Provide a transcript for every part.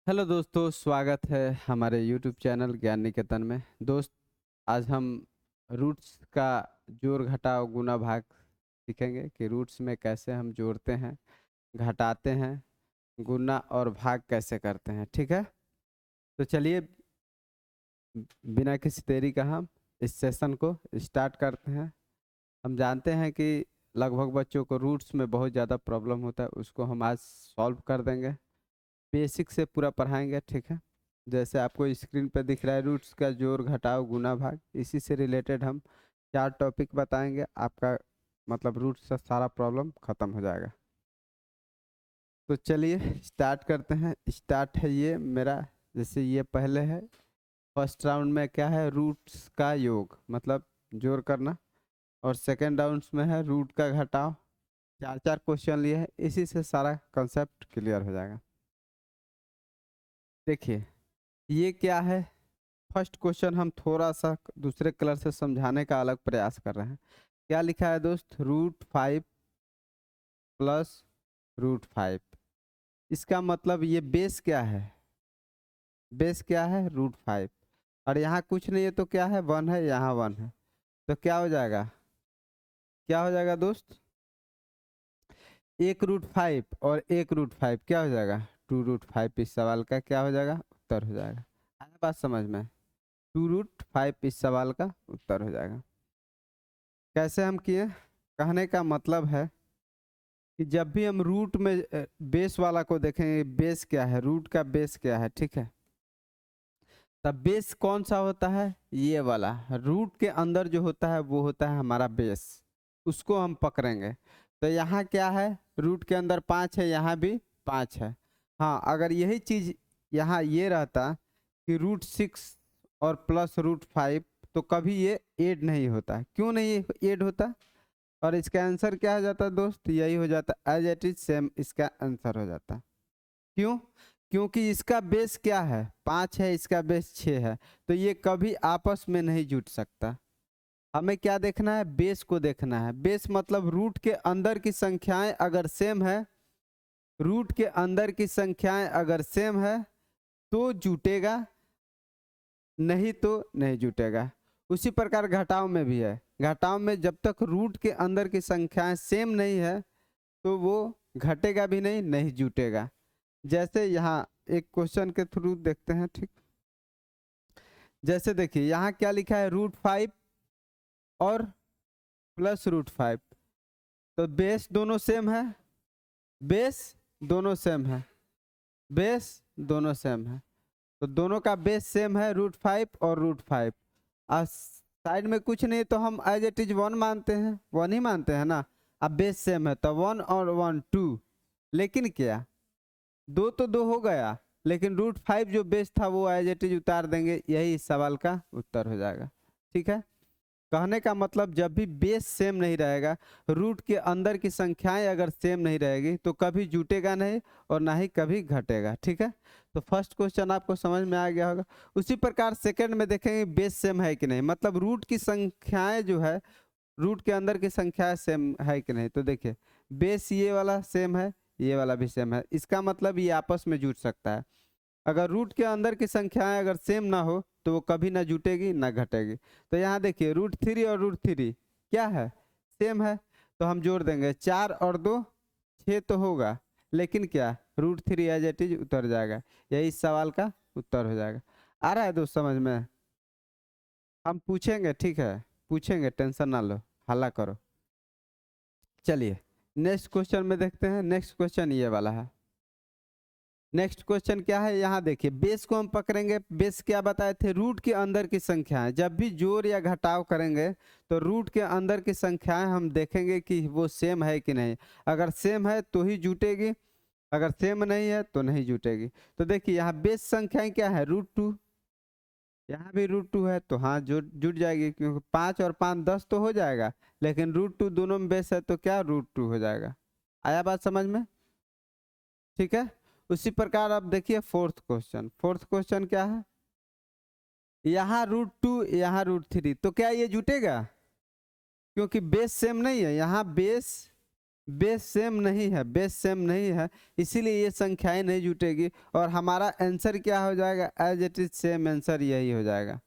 Hello दोस्तों, स्वागत है हमारे यूट्यूब चैनल ज्ञान निकेतन में। दोस्त, आज हम रूट्स का जोड़ घटाव गुणा भाग सीखेंगे कि रूट्स में कैसे हम जोड़ते हैं, घटाते हैं, गुणा और भाग कैसे करते हैं। ठीक है, तो चलिए बिना किसी देरी का हम इस सेशन को स्टार्ट करते हैं। हम जानते हैं कि लगभग बच्चों को रूट्स में बहुत ज़्यादा प्रॉब्लम होता है, उसको हम आज सॉल्व कर देंगे। बेसिक से पूरा पढ़ाएंगे। ठीक है, जैसे आपको स्क्रीन पर दिख रहा है रूट्स का जोड़ घटाव गुना भाग, इसी से रिलेटेड हम 4 टॉपिक बताएंगे। आपका मतलब रूट्स से सारा प्रॉब्लम खत्म हो जाएगा। तो चलिए स्टार्ट करते हैं। स्टार्ट है ये मेरा, जैसे ये पहले है फर्स्ट राउंड में क्या है, रूट्स का योग मतलब जोड़ करना, और सेकेंड राउंड में है रूट का घटाव। चार चार क्वेश्चन लिए हैं, इसी से सारा कंसेप्ट क्लियर हो जाएगा। देखिए ये क्या है, फर्स्ट क्वेश्चन हम थोड़ा सा दूसरे कलर से समझाने का अलग प्रयास कर रहे हैं। क्या लिखा है दोस्त, √5 प्लस √5। इसका मतलब ये बेस क्या है, बेस क्या है √5, और यहाँ कुछ नहीं है तो क्या है 1 है, यहाँ 1 है, तो क्या हो जाएगा, क्या हो जाएगा दोस्त, एक √5 और एक √5 क्या हो जाएगा 2√5। इस सवाल का क्या हो जाएगा, उत्तर हो जाएगा। आया बात समझ में, 2√5 इस सवाल का उत्तर हो जाएगा। कैसे हम किए, कहने का मतलब है कि जब भी हम रूट में बेस वाला को देखेंगे, बेस क्या है, रूट का बेस क्या है, ठीक है, तब बेस कौन सा होता है, ये वाला रूट के अंदर जो होता है वो होता है हमारा बेस, उसको हम पकड़ेंगे। तो यहाँ क्या है, रूट के अंदर 5 है, यहाँ भी 5 है। हाँ, अगर यही चीज यहाँ ये रहता कि √6 और प्लस √5, तो कभी ये ऐड नहीं होता। क्यों नहीं ऐड होता, और इसका आंसर क्या हो जाता है दोस्त, यही हो जाता एज इट इज सेम, इसका आंसर हो जाता। क्यों, क्योंकि इसका बेस क्या है 5 है, इसका बेस 6 है, तो ये कभी आपस में नहीं जुट सकता। हमें क्या देखना है, बेस को देखना है। बेस मतलब रूट के अंदर की संख्याएं अगर सेम है, रूट के अंदर की संख्याएं अगर सेम है तो जुटेगा, नहीं तो नहीं जुटेगा। उसी प्रकार घटाव में भी है, घटाव में जब तक रूट के अंदर की संख्याएं सेम नहीं है तो वो घटेगा भी नहीं, नहीं जुटेगा। जैसे यहाँ एक क्वेश्चन के थ्रू देखते हैं। ठीक, जैसे देखिए यहाँ क्या लिखा है, √5 और प्लस √5, तो बेस दोनों सेम है, बेस दोनों सेम है, बेस दोनों सेम है, तो दोनों का बेस सेम है √5 और √5। और साइड में कुछ नहीं तो हम एज इट इज 1 मानते हैं, 1 ही मानते हैं ना। अब बेस सेम है तो 1 और 1 2, लेकिन क्या दो तो दो हो गया, लेकिन √5 जो बेस था वो एज इट इज उतार देंगे, यही इस सवाल का उत्तर हो जाएगा। ठीक है, कहने का मतलब जब भी बेस सेम नहीं रहेगा, रूट के अंदर की संख्याएं अगर सेम नहीं रहेगी तो कभी जुटेगा नहीं और ना ही कभी घटेगा। ठीक है, तो फर्स्ट क्वेश्चन आपको समझ में आ गया होगा। उसी प्रकार सेकंड में देखेंगे बेस सेम है कि नहीं, मतलब रूट की संख्याएं जो है, रूट के अंदर की संख्याएं सेम है कि नहीं। तो देखिए बेस ये वाला सेम है, ये वाला भी सेम है, इसका मतलब ये आपस में जुट सकता है। अगर रूट के अंदर की संख्याएं अगर सेम ना हो तो वो कभी ना जुटेगी ना घटेगी। तो यहाँ देखिए √3 और √3 क्या है, सेम है, तो हम जोड़ देंगे 4 और 2 6 तो होगा, लेकिन क्या √3 एज इट इज उतर जाएगा, यही इस सवाल का उत्तर हो जाएगा। आ रहा है दोस्त समझ में, हम पूछेंगे, ठीक है पूछेंगे, टेंशन ना लो, हल्ला करो। चलिए नेक्स्ट क्वेश्चन में देखते हैं। नेक्स्ट क्वेश्चन ये वाला है। नेक्स्ट क्वेश्चन क्या है, यहाँ देखिए बेस को हम पकड़ेंगे। बेस क्या बताए थे, रूट के अंदर की संख्याएं, जब भी जोड़ या घटाव करेंगे तो रूट के अंदर की संख्याएं हम देखेंगे कि वो सेम है कि नहीं। अगर सेम है तो ही जुटेगी, अगर सेम नहीं है तो नहीं जुटेगी। तो देखिए यहाँ बेस संख्याएं क्या है, √2, यहाँ भी √2 है, तो हाँ जुट जुट जाएगी, क्योंकि 5 और 5 10 तो हो जाएगा, लेकिन √2 दोनों में बेस है तो क्या √2 हो जाएगा। आया बात समझ में, ठीक है। उसी प्रकार अब देखिए फोर्थ क्वेश्चन। फोर्थ क्वेश्चन क्या है, यहाँ √2 यहाँ √3, तो क्या ये जुटेगा, क्योंकि बेस सेम नहीं है। यहाँ बेस बेस सेम नहीं है, बेस सेम नहीं है, इसीलिए ये संख्याएं नहीं जुटेगी और हमारा आंसर क्या हो जाएगा, as it is same answer यही हो जाएगा।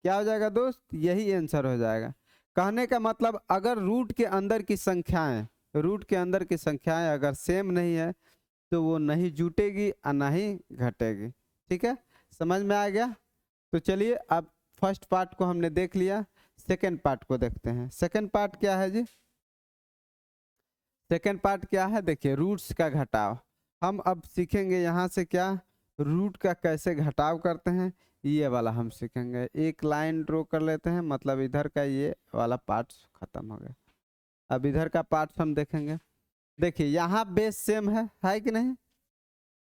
क्या हो जाएगा दोस्त, यही आंसर हो जाएगा। कहने का मतलब अगर रूट के अंदर की संख्याएं, रूट के अंदर की संख्याएं अगर सेम नहीं है तो वो नहीं जुटेगी और ना ही घटेगी। ठीक है, समझ में आ गया। तो चलिए अब फर्स्ट पार्ट को हमने देख लिया, सेकंड पार्ट को देखते हैं। सेकंड पार्ट क्या है जी, सेकंड पार्ट क्या है, देखिए रूट्स का घटाव। हम अब सीखेंगे यहाँ से क्या, रूट का कैसे घटाव करते हैं, ये वाला हम सीखेंगे। एक लाइन ड्रॉ कर लेते हैं, मतलब इधर का ये वाला पार्ट खत्म हो गया। अब इधर का पार्ट हम देखेंगे। देखिए यहाँ बेस सेम है कि नहीं,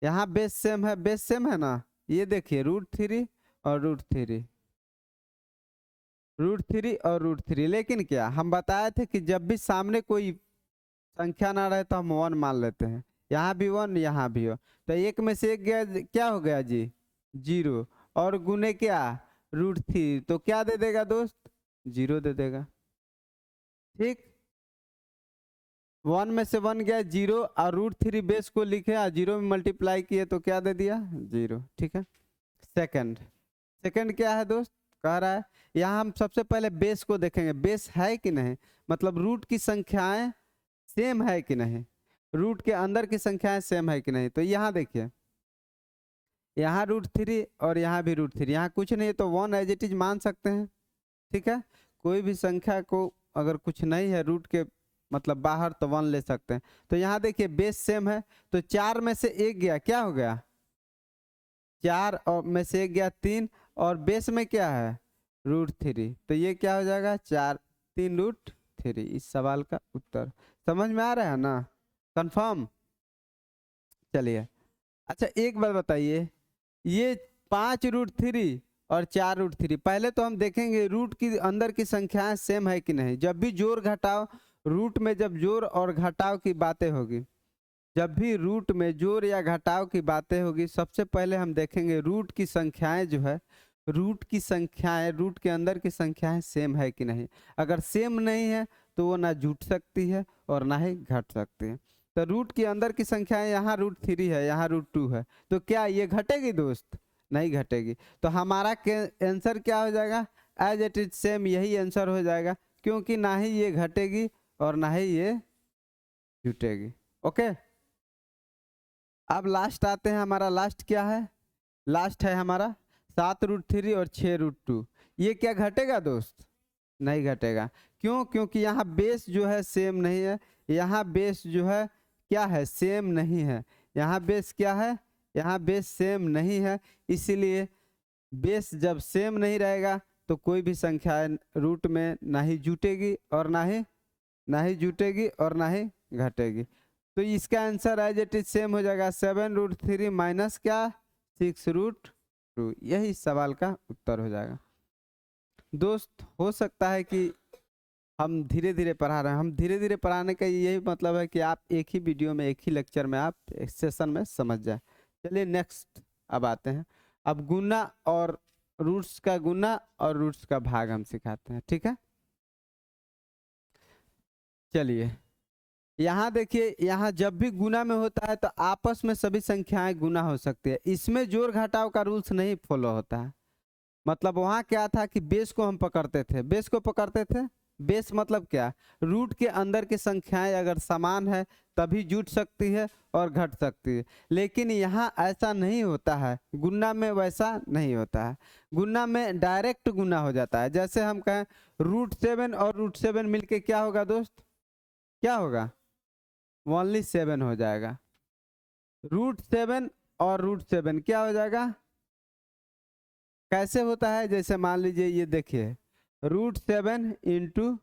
यहाँ बेस सेम है, बेस सेम है ना। ये देखिए √3 और √3, √3 और √3, लेकिन क्या हम बताए थे कि जब भी सामने कोई संख्या ना रहे तो हम 1 मान लेते हैं। यहाँ भी 1, यहाँ भी हो, तो एक में से एक गया, क्या हो गया जी, 0, और गुने क्या, √3, तो क्या दे देगा दोस्त, 0 दे देगा। ठीक, 1 में से 1 गया 0 और √3 बेस को लिखे और 0 में मल्टीप्लाई किए तो क्या दे दिया, 0। ठीक है, सेकंड, सेकंड क्या है दोस्त, कह रहा है यहाँ हम सबसे पहले बेस को देखेंगे, बेस है कि नहीं, मतलब रूट की संख्याएं सेम है कि नहीं, रूट के अंदर की संख्याएं सेम है कि नहीं। तो यहाँ देखिए, यहाँ √3 और यहाँ भी √3, यहाँ कुछ नहीं तो 1 एज इट इज मान सकते हैं। ठीक है, कोई भी संख्या को अगर कुछ नहीं है रूट के मतलब बाहर तो 1 ले सकते हैं। तो यहाँ देखिए बेस सेम है, तो 4 में से 1 गया, क्या हो गया, 4 और में से 1 गया 3, और बेस में क्या है, √3, तो ये क्या हो जाएगा, 4 3 √3। इस सवाल का उत्तर समझ में आ रहा है ना, कंफर्म। चलिए अच्छा एक बात बताइए, ये 5 √3 और 4 √3, पहले तो हम देखेंगे रूट की अंदर की संख्याएं सेम है कि नहीं। जब भी जोड़ घटाव, रूट में जब जोड़ और घटाव की बातें होगी, जब भी रूट में जोड़ या घटाव की बातें होगी, सबसे पहले हम देखेंगे रूट की संख्याएं जो है, रूट की संख्याएं, रूट के अंदर की संख्याएं सेम है कि नहीं। अगर सेम नहीं है तो वो ना जुट सकती है और ना ही घट सकती है। तो रूट के अंदर की संख्याएं, यहाँ √3 है, यहाँ √2 है, तो क्या ये घटेगी दोस्त, नहीं घटेगी। तो हमारा आंसर क्या हो जाएगा, एज इट इज सेम, यही आंसर हो जाएगा, क्योंकि ना ही ये घटेगी और ना ही ये जुटेगी। ओके, अब लास्ट आते हैं, हमारा लास्ट क्या है, लास्ट है हमारा 7 √3 और 6 √2। ये क्या घटेगा दोस्त, नहीं घटेगा। क्यों, क्योंकि यहाँ बेस जो है सेम नहीं है, यहाँ बेस जो है क्या है, सेम नहीं है। यहाँ बेस क्या है, यहाँ बेस सेम नहीं है, इसीलिए बेस जब सेम नहीं रहेगा तो कोई भी संख्या रूट में ना ही जुटेगी और ना ही जुटेगी और ना ही घटेगी। तो इसका answer as it is same हो जाएगा, 7 √3 माइनस क्या, 6 √2, यही सवाल का उत्तर हो जाएगा। दोस्त हो सकता है कि हम धीरे धीरे पढ़ा रहे हैं, हम धीरे धीरे पढ़ाने का यही मतलब है कि आप एक ही वीडियो में, एक ही लेक्चर में, आप एक सेशन में समझ जाए। चलिए नेक्स्ट अब आते हैं, अब गुना और रूट्स का गुना और रूट्स का भाग हम सिखाते हैं। ठीक है, चलिए यहाँ देखिए, यहाँ जब भी गुना में होता है तो आपस में सभी संख्याएं गुना हो सकती है, इसमें जोड़ घटाव का रूल्स नहीं फॉलो होता है। मतलब वहाँ क्या था कि बेस को हम पकड़ते थे, बेस को पकड़ते थे, बेस मतलब क्या, रूट के अंदर की संख्याएं अगर समान है तभी जुट सकती है और घट सकती है। लेकिन यहाँ ऐसा नहीं होता है, गुना में वैसा नहीं होता है। गुना में डायरेक्ट गुना हो जाता है, जैसे हम कहें √7 और √7 मिलके क्या होगा दोस्त, क्या होगा, ओनली 7 हो जाएगा। √7 और √7 क्या हो जाएगा, कैसे होता है, जैसे मान लीजिए ये देखिए √7 इंटू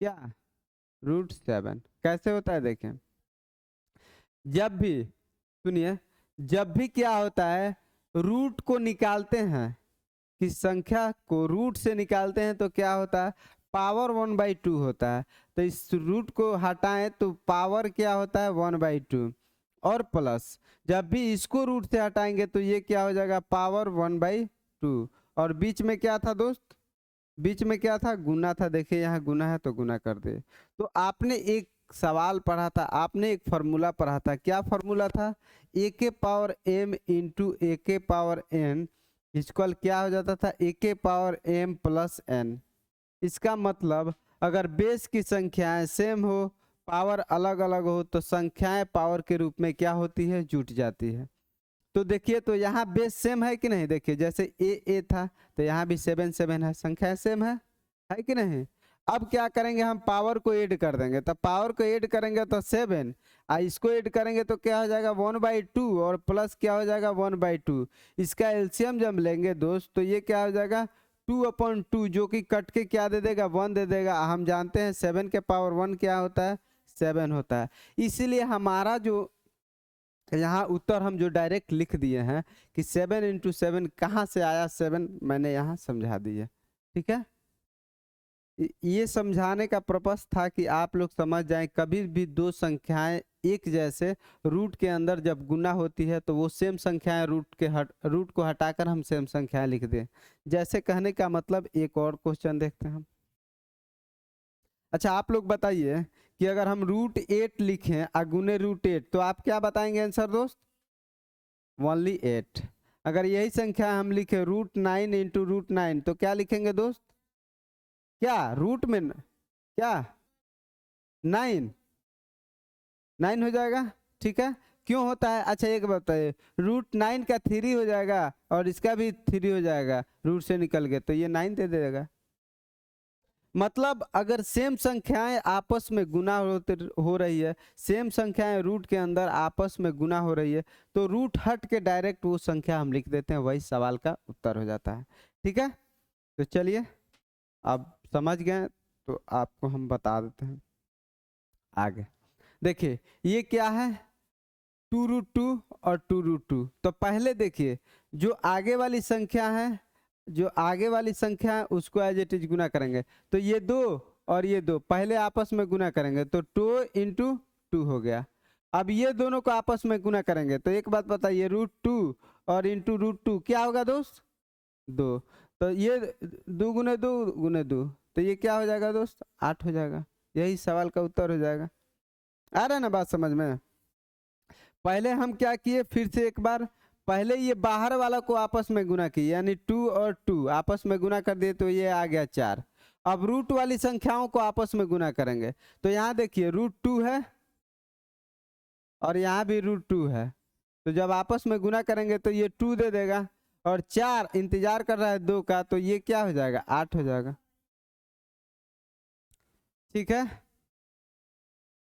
क्या, √7 कैसे होता है, देखें जब भी, सुनिए, जब भी क्या होता है, रूट को निकालते हैं, किस संख्या को रूट से निकालते हैं तो क्या होता है, पावर 1/2 होता है। तो इस रूट को हटाएं तो पावर क्या होता है, 1/2, और प्लस जब भी इसको रूट से हटाएंगे तो ये क्या हो जाएगा, पावर 1/2, और बीच में क्या था दोस्त, बीच में क्या था, गुना था। देखिए यहाँ गुना है तो गुना कर दे। तो आपने एक सवाल पढ़ा था, आपने एक फॉर्मूला पढ़ा था, क्या फॉर्मूला था, ए के पावर एम इंटू ए के पावर एन इक्वल क्या हो जाता था, ए के पावर एम प्लस एन। इसका मतलब अगर बेस की संख्याएं सेम हो, पावर अलग अलग हो, तो संख्याएं पावर के रूप में क्या होती है, जुट जाती है। तो देखिए, तो यहाँ बेस सेम है कि नहीं, देखिए जैसे ए था तो यहाँ भी 7 7 है, संख्या सेम है कि नहीं। अब क्या करेंगे, हम पावर को ऐड कर देंगे, तो पावर को ऐड करेंगे तो 7, इसको ऐड करेंगे तो क्या हो जाएगा 1/2, और प्लस क्या हो जाएगा 1/2। इसका एलसीएम जब लेंगे दोस्त तो ये क्या हो जाएगा 2/2, जो कि कट के क्या दे देगा 1 दे देगा। हम जानते हैं 7 के पावर 1 क्या होता है, 7 होता है। इसीलिए हमारा जो यहाँ उत्तर हम जो डायरेक्ट लिख दिए हैं कि 7 × 7 कहाँ से आया, 7 मैंने यहाँ समझा दिए। ठीक है, ये समझाने का पर्पस था कि आप लोग समझ जाएं, कभी भी दो संख्याएं एक जैसे रूट के अंदर जब गुना होती है तो वो सेम संख्याएं रूट को हटाकर हम सेम संख्याएं लिख दें। जैसे कहने का मतलब, एक और क्वेश्चन देखते हैं हम। अच्छा आप लोग बताइए कि अगर हम √8 लिखें अगुने √8 तो आप क्या बताएंगे आंसर दोस्त, ओनली 8। अगर यही संख्या हम लिखे √9 × √9 तो क्या लिखेंगे दोस्त, क्या रूट में क्या 9 9 हो जाएगा। ठीक है, क्यों होता है, अच्छा एक बताइए, √9 का 3 हो जाएगा और इसका भी 3 हो जाएगा, रूट से निकल गए तो ये 9 दे देगा। मतलब अगर सेम संख्याएं आपस में गुना हो रही है, सेम संख्याएं रूट के अंदर आपस में गुना हो रही है, तो रूट हट के डायरेक्ट वो संख्या हम लिख देते हैं, वही सवाल का उत्तर हो जाता है। ठीक है, तो चलिए अब समझ गए तो आपको हम बता देते हैं आगे। देखिए ये क्या है, 2√2 और 2√2। तो पहले देखिए जो आगे वाली संख्या है, जो आगे वाली संख्या है उसको एज इट इज गुना करेंगे, तो ये 2 और ये 2 पहले आपस में गुना करेंगे तो 2 × 2 हो गया। अब ये दोनों को आपस में गुना करेंगे तो एक बात बताइए, √2 और इंटू √2 क्या होगा दोस्त, 2। तो ये 2 × 2 × 2 तो ये क्या हो जाएगा दोस्त, 8 हो जाएगा। यही सवाल का उत्तर हो जाएगा। आ रहा है ना बात समझ में। पहले हम क्या किए, फिर से एक बार, पहले ये बाहर वाला को आपस में गुना किए, यानी 2 और 2 आपस में गुना कर दिए तो ये आ गया 4। अब रूट वाली संख्याओं को आपस में गुना करेंगे, तो यहाँ देखिए √2 है और यहाँ भी √2 है, तो जब आपस में गुना करेंगे तो ये 2 दे देगा, और 4 इंतजार कर रहा है 2 का, तो ये क्या हो जाएगा 8 हो जाएगा। ठीक है,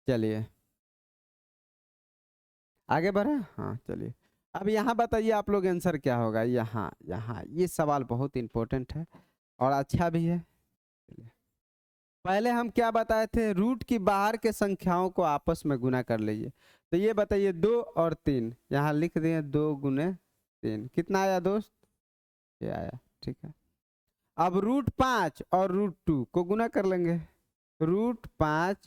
चलिए आगे बढ़े। हाँ चलिए, अब यहाँ बताइए आप लोग आंसर क्या होगा। यहाँ यहाँ ये सवाल बहुत इंपॉर्टेंट है और अच्छा भी है। पहले हम क्या बताए थे, रूट की बाहर के संख्याओं को आपस में गुना कर लीजिए। तो ये बताइए 2 और 3, यहाँ लिख दिए 2 × 3 कितना आया दोस्त, ये आया। ठीक है, अब √5 और √2 को गुना कर लेंगे, √5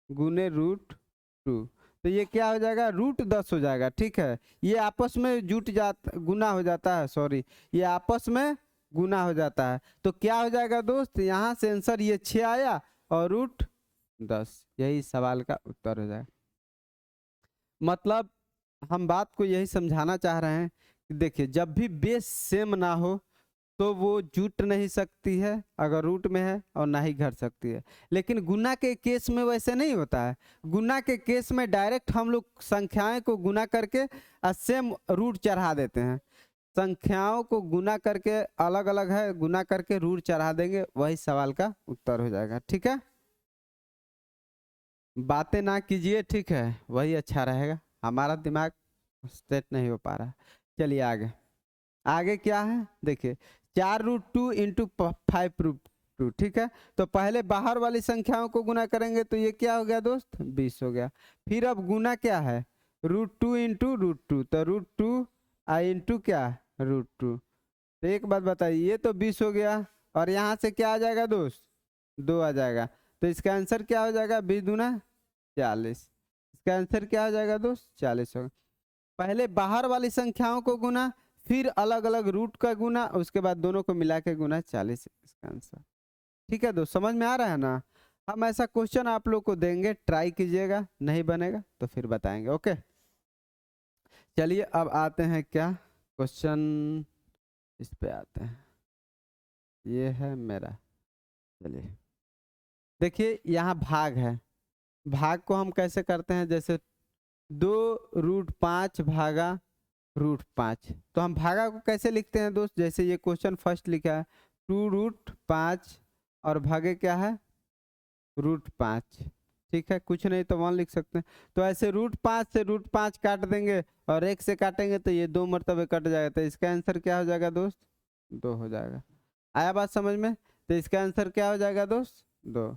× √2 तो ये क्या हो जाएगा, √10 हो जाएगा। ठीक है, ये आपस में गुना हो जाता है, सॉरी ये आपस में गुना हो जाता है, तो क्या हो जाएगा दोस्त, यहाँ से आंसर ये 6 आया और √10, यही सवाल का उत्तर हो जाएगा। मतलब हम बात को यही समझाना चाह रहे हैं कि देखिए जब भी बेस सेम ना हो तो वो जुट नहीं सकती है अगर रूट में है, और ना ही घट सकती है। लेकिन गुना के केस में वैसे नहीं होता है। गुना के केस में डायरेक्ट हम लोग संख्याएं को गुना करके सेम रूट चढ़ा देते हैं। संख्याओं को गुना करके अलग अलग है, गुना करके रूट चढ़ा देंगे, वही सवाल का उत्तर हो जाएगा। ठीक है, बातें ना कीजिए, ठीक है, वही अच्छा रहेगा, हमारा दिमाग सेट नहीं हो पा रहा। चलिए आगे, आगे क्या है देखिए, 4√2 × 5√2। ठीक है, तो पहले बाहर वाली संख्याओं को गुना करेंगे तो ये क्या हो गया दोस्त, 20 हो गया। फिर अब गुना क्या है, √2 × √2, तो √2 इंटू क्या √2। तो एक बात बताइए, ये तो 20 हो गया और यहाँ से क्या आ जाएगा दोस्त, 2 आ जाएगा, तो इसका आंसर क्या हो जाएगा, 20 दूना 40। इसका आंसर क्या हो जाएगा दोस्त, 40 होगा। पहले बाहर वाली संख्याओं को गुना, फिर अलग अलग रूट का गुना, उसके बाद दोनों को मिला के गुना 40 इसका आंसर। ठीक है दोस्त, समझ में आ रहा है ना। हम ऐसा क्वेश्चन आप लोग को देंगे, ट्राई कीजिएगा, नहीं बनेगा तो फिर बताएंगे। ओके चलिए अब आते हैं क्या क्वेश्चन, इस पे आते हैं, ये है मेरा। चलिए देखिए यहाँ भाग है, भाग को हम कैसे करते हैं, जैसे 2√5 भागा √5, तो हम भागा को कैसे लिखते हैं दोस्त, जैसे ये क्वेश्चन फर्स्ट लिखा है 2√5 और भागे क्या है √5। ठीक है, कुछ नहीं तो 1 लिख सकते हैं। तो ऐसे √5 से √5 काट देंगे और 1 से काटेंगे तो ये 2 मरतबे कट जाएगा, तो इसका आंसर क्या हो जाएगा दोस्त 2 हो जाएगा। आया बात समझ में, तो इसका आंसर क्या हो जाएगा दोस्त 2।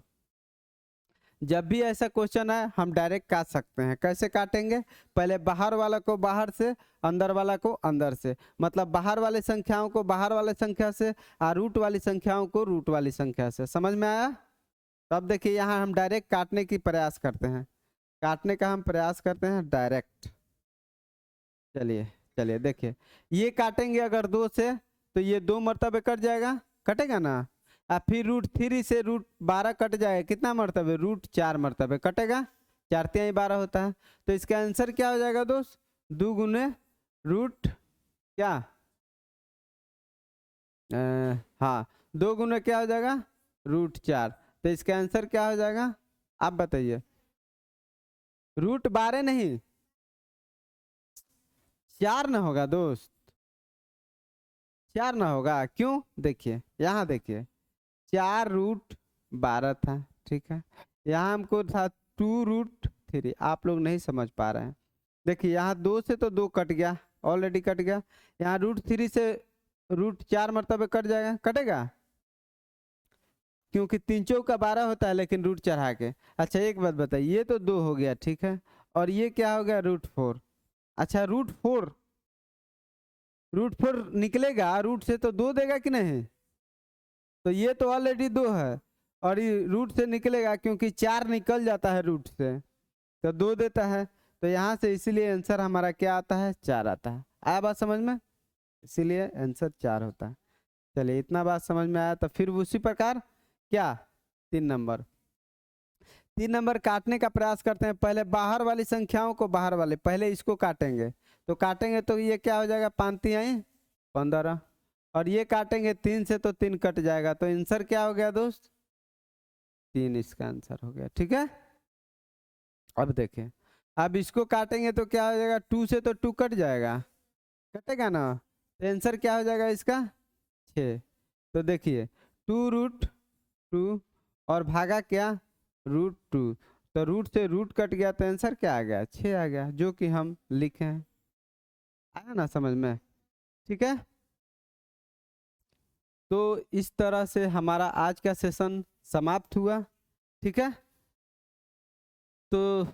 जब भी ऐसा क्वेश्चन है हम डायरेक्ट काट सकते हैं। कैसे काटेंगे, पहले बाहर वाला को बाहर से, अंदर वाला को अंदर से, मतलब बाहर वाले संख्याओं को बाहर वाले संख्या से और रूट वाली संख्याओं को रूट वाली संख्या से। समझ में आया। तब देखिए यहाँ हम डायरेक्ट काटने की प्रयास करते हैं, काटने का हम प्रयास करते हैं डायरेक्ट। चलिए चलिए देखिए, ये काटेंगे अगर 2 से तो ये 2 मरतबे कट जाएगा, कटेगा ना। अब फिर √3 से √12 कट जाएगा, कितना मरतबे √4 मरतबे कटेगा, 4 तिहाई 12 होता है। तो इसका आंसर क्या हो जाएगा दोस्त 2 गुने रूट क्या हाँ 2 गुने क्या हो जाएगा √4। तो इसका आंसर क्या हो जाएगा आप बताइए, √12 नहीं 4 ना होगा दोस्त, 4 ना होगा, क्यों, देखिए यहाँ देखिए 4√12 था, ठीक है, यहाँ हमको था 2√3, आप लोग नहीं समझ पा रहे हैं। देखिए यहाँ 2 से तो 2 कट गया, ऑलरेडी कट गया, यहाँ √3 से √4 मरतबे कट जाएगा, कटेगा, क्योंकि 3 चौका 12 होता है लेकिन रूट चढ़ा के। अच्छा एक बात बताइए, ये तो 2 हो गया, ठीक है, और ये क्या हो गया √4। अच्छा √4 निकलेगा, रूट से तो 2 देगा कि नहीं, तो ये तो ऑलरेडी 2 है, और ये रूट से निकलेगा क्योंकि 4 निकल जाता है रूट से तो 2 देता है, तो यहाँ से इसीलिए आंसर हमारा क्या आता है 4 आता है। आया बात समझ में, इसीलिए आंसर 4 होता है। चलिए इतना बात समझ में आया, तो फिर उसी प्रकार क्या 3 नंबर काटने का प्रयास करते हैं। पहले बाहर वाली संख्याओं को बाहर वाले, पहले इसको काटेंगे, तो काटेंगे तो ये क्या हो जाएगा 5 तिहाई 15, और ये काटेंगे 3 से तो 3 कट जाएगा, तो आंसर क्या हो गया दोस्त 3, इसका आंसर हो गया। ठीक है, अब देखें, अब इसको काटेंगे तो क्या हो जाएगा 2 से तो 2 कट जाएगा, कटेगा ना, तो आंसर क्या हो जाएगा इसका 6। तो देखिए 2√2 और भागा क्या √2, तो रूट से रूट कट गया तो आंसर क्या आ गया 6 आ गया, जो कि हम लिखे हैं। आया ना समझ में, ठीक है। तो इस तरह से हमारा आज का सेशन समाप्त हुआ, ठीक है। तो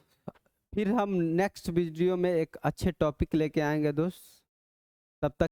फिर हम नेक्स्ट वीडियो में एक अच्छे टॉपिक लेके आएंगे दोस्त, तब तक